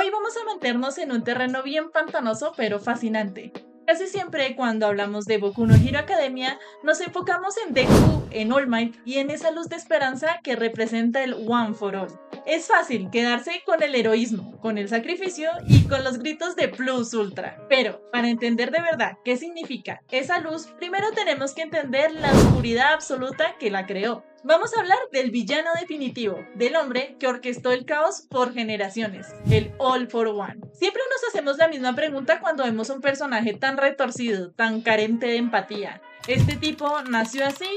Hoy vamos a meternos en un terreno bien pantanoso pero fascinante. Casi siempre cuando hablamos de Boku no Hero Academia nos enfocamos en Deku, en All Might y en esa luz de esperanza que representa el One for All. Es fácil quedarse con el heroísmo, con el sacrificio y con los gritos de Plus Ultra. Pero para entender de verdad qué significa esa luz, primero tenemos que entender la oscuridad absoluta que la creó. Vamos a hablar del villano definitivo, del hombre que orquestó el caos por generaciones, el All for One. Siempre nos hacemos la misma pregunta cuando vemos un personaje tan retorcido, tan carente de empatía. ¿Este tipo nació así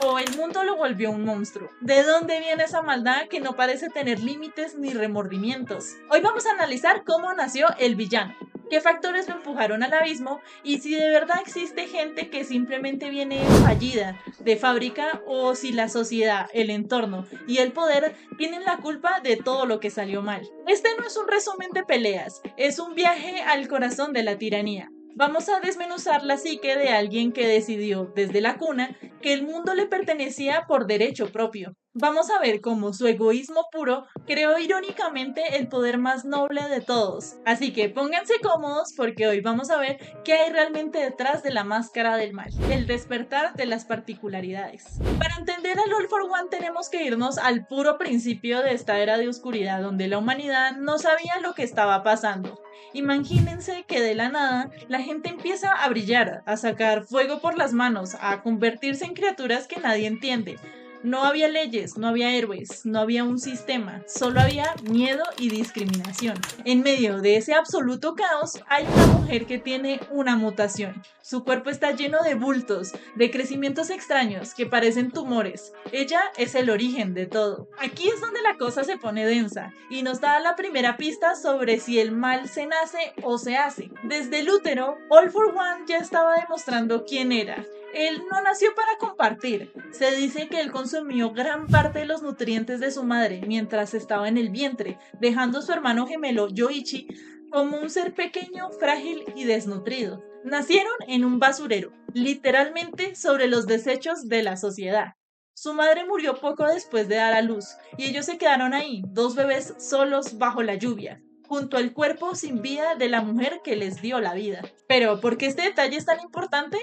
o el mundo lo volvió un monstruo? ¿De dónde viene esa maldad que no parece tener límites ni remordimientos? Hoy vamos a analizar cómo nació el villano, qué factores lo empujaron al abismo y si de verdad existe gente que simplemente viene fallida de fábrica o si la sociedad, el entorno y el poder tienen la culpa de todo lo que salió mal. Este no es un resumen de peleas, es un viaje al corazón de la tiranía. Vamos a desmenuzar la psique de alguien que decidió desde la cuna que el mundo le pertenecía por derecho propio. Vamos a ver cómo su egoísmo puro creó irónicamente el poder más noble de todos. Así que pónganse cómodos porque hoy vamos a ver qué hay realmente detrás de la máscara del mal, el despertar de las particularidades. Para entender al All for One tenemos que irnos al puro principio de esta era de oscuridad donde la humanidad no sabía lo que estaba pasando. Imagínense que de la nada la gente empieza a brillar, a sacar fuego por las manos, a convertirse en criaturas que nadie entiende. No había leyes, no había héroes, no había un sistema, solo había miedo y discriminación. En medio de ese absoluto caos hay una mujer que tiene una mutación. Su cuerpo está lleno de bultos, de crecimientos extraños que parecen tumores. Ella es el origen de todo. Aquí es donde la cosa se pone densa y nos da la primera pista sobre si el mal se nace o se hace. Desde el útero, All for One ya estaba demostrando quién era. Él no nació para compartir. Se dice que él consumió gran parte de los nutrientes de su madre mientras estaba en el vientre, dejando a su hermano gemelo Yoichi como un ser pequeño, frágil y desnutrido. Nacieron en un basurero, literalmente sobre los desechos de la sociedad. Su madre murió poco después de dar a luz y ellos se quedaron ahí, dos bebés solos bajo la lluvia, junto al cuerpo sin vida de la mujer que les dio la vida. Pero, ¿por qué este detalle es tan importante?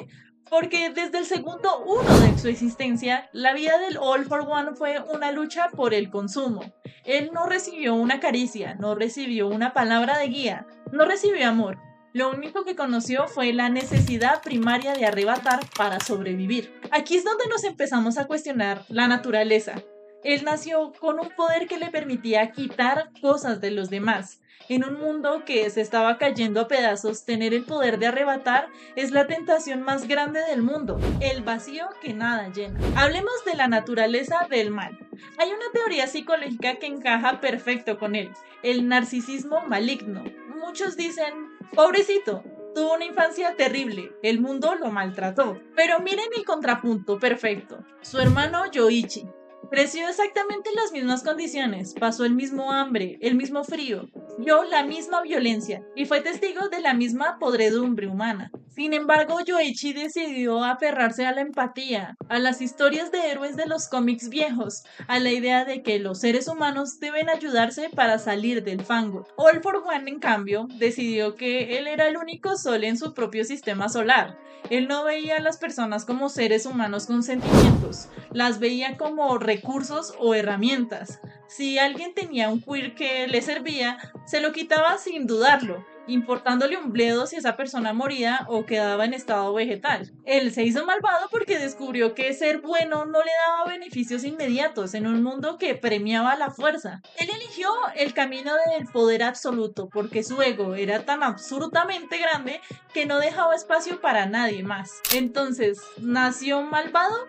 Porque desde el segundo uno de su existencia, la vida del All for One fue una lucha por el consumo. Él no recibió una caricia, no recibió una palabra de guía, no recibió amor. Lo único que conoció fue la necesidad primaria de arrebatar para sobrevivir. Aquí es donde nos empezamos a cuestionar la naturaleza. Él nació con un poder que le permitía quitar cosas de los demás. En un mundo que se estaba cayendo a pedazos, tener el poder de arrebatar es la tentación más grande del mundo, el vacío que nada llena. Hablemos de la naturaleza del mal. Hay una teoría psicológica que encaja perfecto con él, el narcisismo maligno. Muchos dicen, pobrecito, tuvo una infancia terrible, el mundo lo maltrató. Pero miren el contrapunto perfecto, su hermano Yoichi. Creció exactamente en las mismas condiciones, pasó el mismo hambre, el mismo frío, vio la misma violencia y fue testigo de la misma podredumbre humana. Sin embargo, Yoichi decidió aferrarse a la empatía, a las historias de héroes de los cómics viejos, a la idea de que los seres humanos deben ayudarse para salir del fango. All for One, en cambio, decidió que él era el único sol en su propio sistema solar. Él no veía a las personas como seres humanos con sentimientos, las veía como recursos o herramientas. Si alguien tenía un queer que le servía, se lo quitaba sin dudarlo, importándole un bledo si esa persona moría o quedaba en estado vegetal. Él se hizo malvado porque descubrió que ser bueno no le daba beneficios inmediatos en un mundo que premiaba la fuerza. Él eligió el camino del poder absoluto porque su ego era tan absurdamente grande que no dejaba espacio para nadie más. Entonces, ¿nació malvado?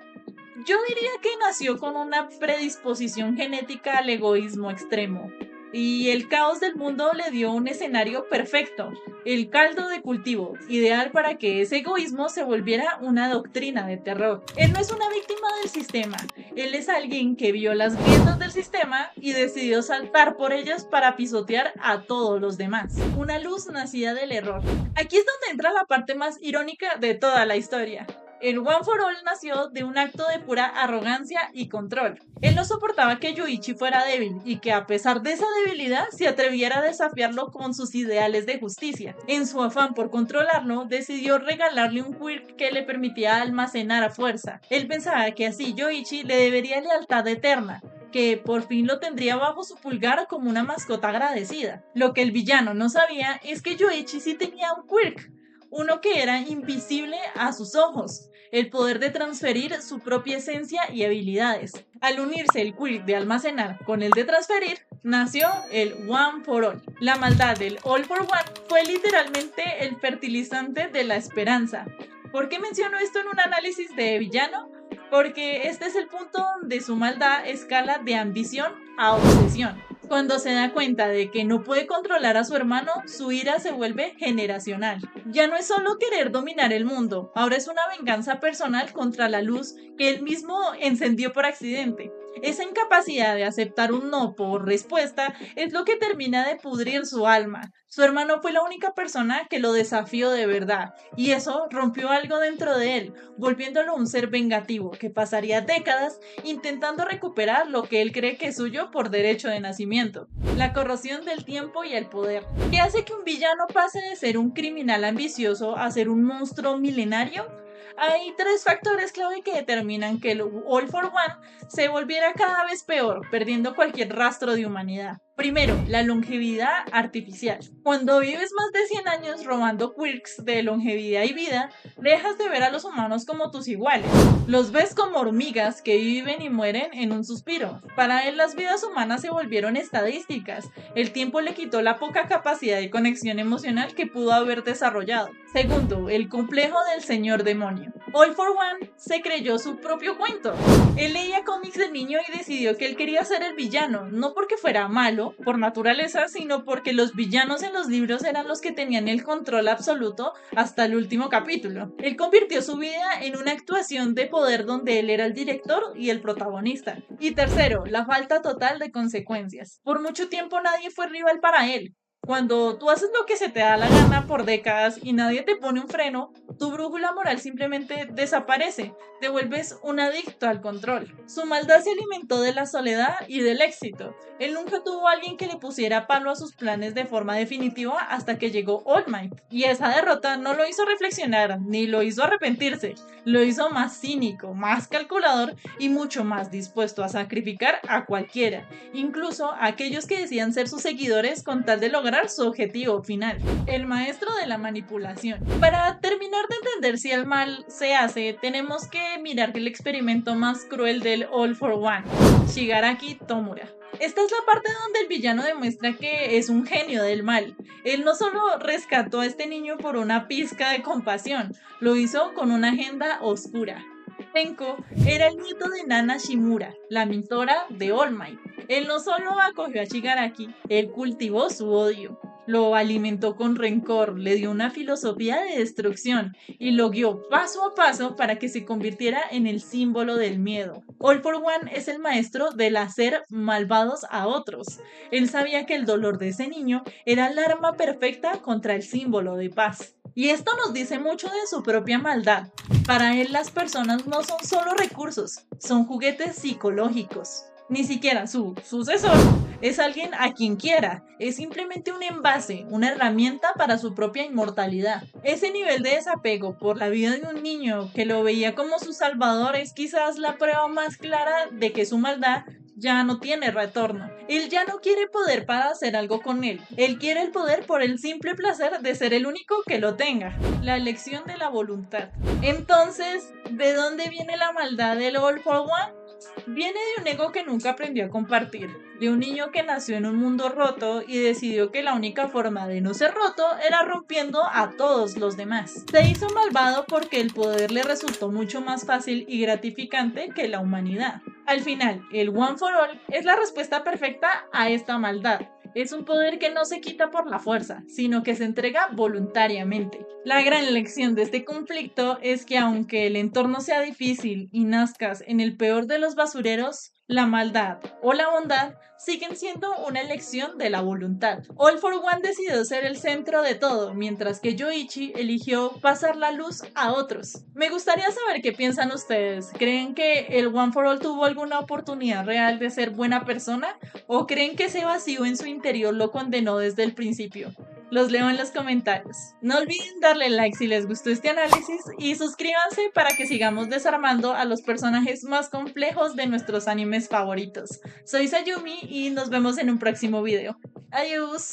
Yo diría que nació con una predisposición genética al egoísmo extremo. Y el caos del mundo le dio un escenario perfecto, el caldo de cultivo, ideal para que ese egoísmo se volviera una doctrina de terror. Él no es una víctima del sistema, él es alguien que vio las grietas del sistema y decidió saltar por ellas para pisotear a todos los demás. Una luz nacida del error. Aquí es donde entra la parte más irónica de toda la historia. El One for All nació de un acto de pura arrogancia y control. Él no soportaba que Yuichi fuera débil y que a pesar de esa debilidad se atreviera a desafiarlo con sus ideales de justicia. En su afán por controlarlo, decidió regalarle un quirk que le permitía almacenar a fuerza. Él pensaba que así Yuichi le debería lealtad eterna, que por fin lo tendría bajo su pulgar como una mascota agradecida. Lo que el villano no sabía es que Yoichi sí tenía un quirk, uno que era invisible a sus ojos, el poder de transferir su propia esencia y habilidades. Al unirse el quirk de almacenar con el de transferir, nació el One for All. La maldad del All for One fue literalmente el fertilizante de la esperanza. ¿Por qué menciono esto en un análisis de villano? Porque este es el punto donde su maldad escala de ambición a obsesión. Cuando se da cuenta de que no puede controlar a su hermano, su ira se vuelve generacional. Ya no es solo querer dominar el mundo, ahora es una venganza personal contra la luz que él mismo encendió por accidente. Esa incapacidad de aceptar un no por respuesta es lo que termina de pudrir su alma. Su hermano fue la única persona que lo desafió de verdad, y eso rompió algo dentro de él, volviéndolo un ser vengativo que pasaría décadas intentando recuperar lo que él cree que es suyo por derecho de nacimiento. La corrosión del tiempo y el poder. ¿Qué hace que un villano pase de ser un criminal ambicioso a ser un monstruo milenario? Hay tres factores clave que determinan que el All for One se volviera cada vez peor, perdiendo cualquier rastro de humanidad. Primero, la longevidad artificial. Cuando vives más de 100 años robando quirks de longevidad y vida, dejas de ver a los humanos como tus iguales. Los ves como hormigas que viven y mueren en un suspiro. Para él las vidas humanas se volvieron estadísticas. El tiempo le quitó la poca capacidad de conexión emocional que pudo haber desarrollado. Segundo, el complejo del señor demonio. All for One se creyó su propio cuento. Él leía cómics de niño y decidió que él quería ser el villano, no porque fuera malo por naturaleza, sino porque los villanos en los libros eran los que tenían el control absoluto hasta el último capítulo. Él convirtió su vida en una actuación de poder donde él era el director y el protagonista. Y tercero, la falta total de consecuencias. Por mucho tiempo nadie fue rival para él. Cuando tú haces lo que se te da la gana por décadas y nadie te pone un freno, tu brújula moral simplemente desaparece, te vuelves un adicto al control. Su maldad se alimentó de la soledad y del éxito. Él nunca tuvo a alguien que le pusiera palo a sus planes de forma definitiva hasta que llegó All Might. Y esa derrota no lo hizo reflexionar, ni lo hizo arrepentirse, lo hizo más cínico, más calculador y mucho más dispuesto a sacrificar a cualquiera, incluso a aquellos que decían ser sus seguidores con tal de lograr su objetivo final, el maestro de la manipulación. Para terminar de entender si el mal se hace, tenemos que mirar el experimento más cruel del All for One, Shigaraki Tomura. Esta es la parte donde el villano demuestra que es un genio del mal. Él no solo rescató a este niño por una pizca de compasión, lo hizo con una agenda oscura. Tenko era el nieto de Nana Shimura, la mentora de All Might. Él no solo acogió a Shigaraki, él cultivó su odio, lo alimentó con rencor, le dio una filosofía de destrucción y lo guió paso a paso para que se convirtiera en el símbolo del miedo. All for One es el maestro del hacer malvados a otros. Él sabía que el dolor de ese niño era el arma perfecta contra el símbolo de paz. Y esto nos dice mucho de su propia maldad. Para él las personas no son solo recursos, son juguetes psicológicos. Ni siquiera su sucesor es alguien a quien quiera, es simplemente un envase, una herramienta para su propia inmortalidad. Ese nivel de desapego por la vida de un niño que lo veía como su salvador es quizás la prueba más clara de que su maldad ya no tiene retorno. Él ya no quiere poder para hacer algo con él. Él quiere el poder por el simple placer de ser el único que lo tenga. La elección de la voluntad. Entonces, ¿de dónde viene la maldad del All for One? Viene de un ego que nunca aprendió a compartir, de un niño que nació en un mundo roto y decidió que la única forma de no ser roto era rompiendo a todos los demás. Se hizo malvado porque el poder le resultó mucho más fácil y gratificante que la humanidad. Al final, el One for All es la respuesta perfecta a esta maldad. Es un poder que no se quita por la fuerza, sino que se entrega voluntariamente. La gran lección de este conflicto es que aunque el entorno sea difícil y nazcas en el peor de los basureros, la maldad o la bondad siguen siendo una elección de la voluntad. All for One decidió ser el centro de todo, mientras que Yoichi eligió pasar la luz a otros. Me gustaría saber qué piensan ustedes. ¿Creen que el One for All tuvo alguna oportunidad real de ser buena persona? ¿O creen que ese vacío en su interior lo condenó desde el principio? Los leo en los comentarios. No olviden darle like si les gustó este análisis y suscríbanse para que sigamos desarmando a los personajes más complejos de nuestros animes favoritos. Soy Sayumi y nos vemos en un próximo video. Adiós.